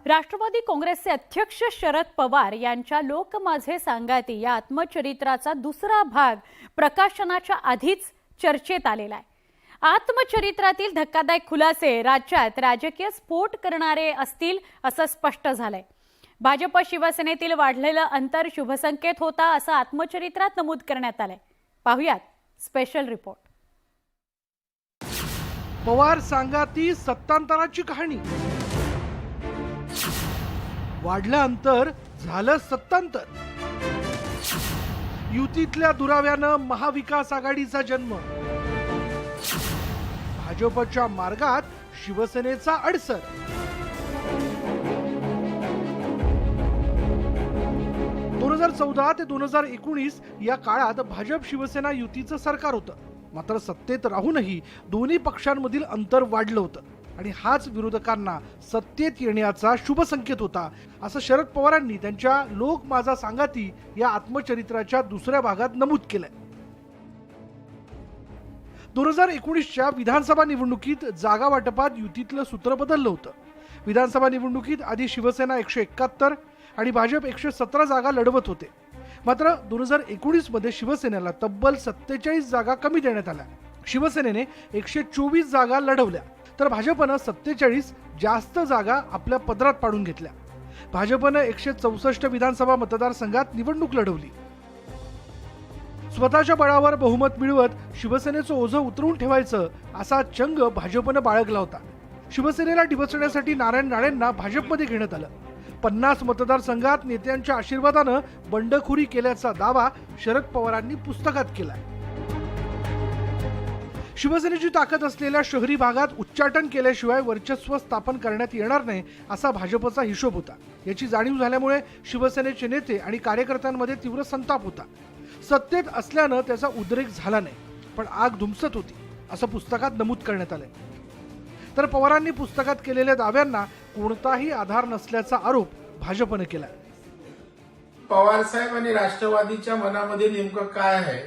राष्ट्रवादी काँग्रेसचे अध्यक्ष शरद पवार यांच्या लोक माझे सांगाती या आत्मचरित्राचा दुसरा भाग प्रकाशनाच्या आधीच चर्चेत आलेला आहे। आत्मचरित्रातील धक्कादायक खुलासे राज्यात राजकीय स्फोट करणारे असतील असं स्पष्ट झालंय। भाजप शिवसेनेतील वाढलेलं अंतर शुभसंकेत होता असं आत्मचरित्रात नमूद करण्यात आलंय। पाहुयात स्पेशल रिपोर्ट। पवार सांगाती सत्तांतराची कहाणी। वाढलं अंतर, झालं सत्तांतर। युतीतल्या दुराव्यानं महाविकास आघाडीचा जन्म। भाजपच्या मार्गात शिवसेनेचा अडसर। दोन 2014 ते 2019 या काळात भाजप शिवसेना युतीचं सरकार होतं। मात्र सत्तेत राहूनही दोन्ही पक्षांमधील अंतर वाढलं होतं आणि हाच विरोधकांना सत्तेत येण्याचा शुभ संकेत होता असं शरद पवारांनी त्यांच्या लोक माझा सांगाती या आत्मचरित्राच्या दुसऱ्या भागात नमूद केलंय। 2019च्या विधानसभा निवडणुकीत जागा वाटपात युतीतलं सूत्र बदललं होतं। विधानसभा निवडणुकीत आधी शिवसेना 171 आणि भाजप 117 जागा लढवत होते। मात्र 2019 मध्ये शिवसेनेला तब्बल 47 जागा कमी देण्यात आल्या। शिवसेनेने 124 जागा लढवल्या तर भाजपनं 47 जास्त जागा आपल्या पदरात पाडून घेतल्या। भाजपनं 164 विधानसभा मतदारसंघात निवडणूक लढवली। स्वतःच्या बळावर बहुमत मिळवत शिवसेनेचं ओझं उतरवून ठेवायचं असा चंग भाजपनं बाळगला होता। शिवसेनेला डिवचण्यासाठी नारायण राणेंना भाजपमध्ये घेण्यात आलं। 50 मतदारसंघात नेत्यांच्या आशीर्वादानं बंडखोरी केल्याचा दावा शरद पवारांनी पुस्तकात केलाय। शिवसेनेची ताकद असलेल्या शहरी भागात उच्चाटन केल्याशिवाय वर्चस्व स्थापन करण्यात येणार नाही असा भाजपचा हिशोब होता। याची जाणीव झाल्यामुळे शिवसेनेचे नेते आणि कार्यकर्त्यांमध्ये तीव्र संताप होता। सत्तेत असल्यानं त्याचा उद्रेक झाला नाही, पण आग धुमसत होती असं पुस्तकात नमूद करण्यात आलंय। तर पवारांनी पुस्तकात केलेल्या दाव्यांना कोणताही आधार नसल्याचा आरोप भाजपने केलाय। पवार साहेब आणि राष्ट्रवादीच्या मनामध्ये नेमकं काय आहे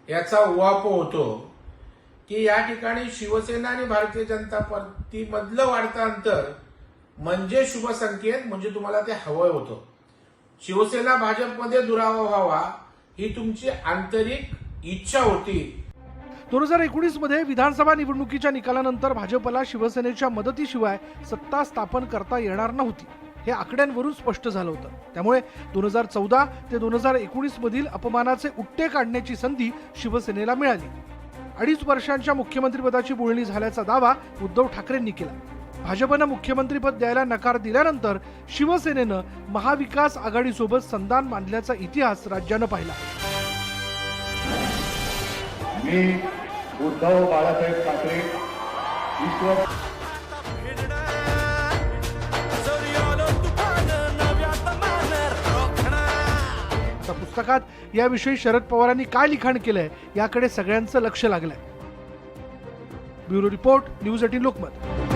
याचा उहापोह होतो की या ठिकाणी शिवसेना आणि भारतीय जनता पार्टी मधलं वाढतं अंतर म्हणजे शुभ संकेत, म्हणजे तुम्हाला ते हवं होतं। शिवसेना भाजपमध्ये दुरावा व्हावा ही तुमची आंतरिक इच्छा होती। 2019 मध्ये विधानसभा निवडणुकीच्या निकालानंतर भाजपला शिवसेनेच्या मदतीशिवाय सत्ता स्थापन करता येणार नव्हती हे आकड्यांवरून स्पष्ट झालं होतं। त्यामुळे 2014 ते 2019 मधील अपमानाचे उट्टे काढण्याची संधी शिवसेनेला मिळाली। 2.5 वर्षांच्या मुख्यमंत्रीपदाची बोलणी झाल्याचा दावा उद्धव ठाकरेंनी केला। भाजपनं मुख्यमंत्रीपद द्यायला नकार दिल्यानंतर शिवसेनेनं महाविकास आघाडीसोबत संधान बांधल्याचा इतिहास राज्यानं पाहिला। मी उद्धव बाळासाहेब ठाकरे पुस्तकात याविषयी शरद पवारांनी काय लिखाण केलंय याकडे सगळ्यांचं लक्ष लागलंय। Bureau report, news 18 Lokmat.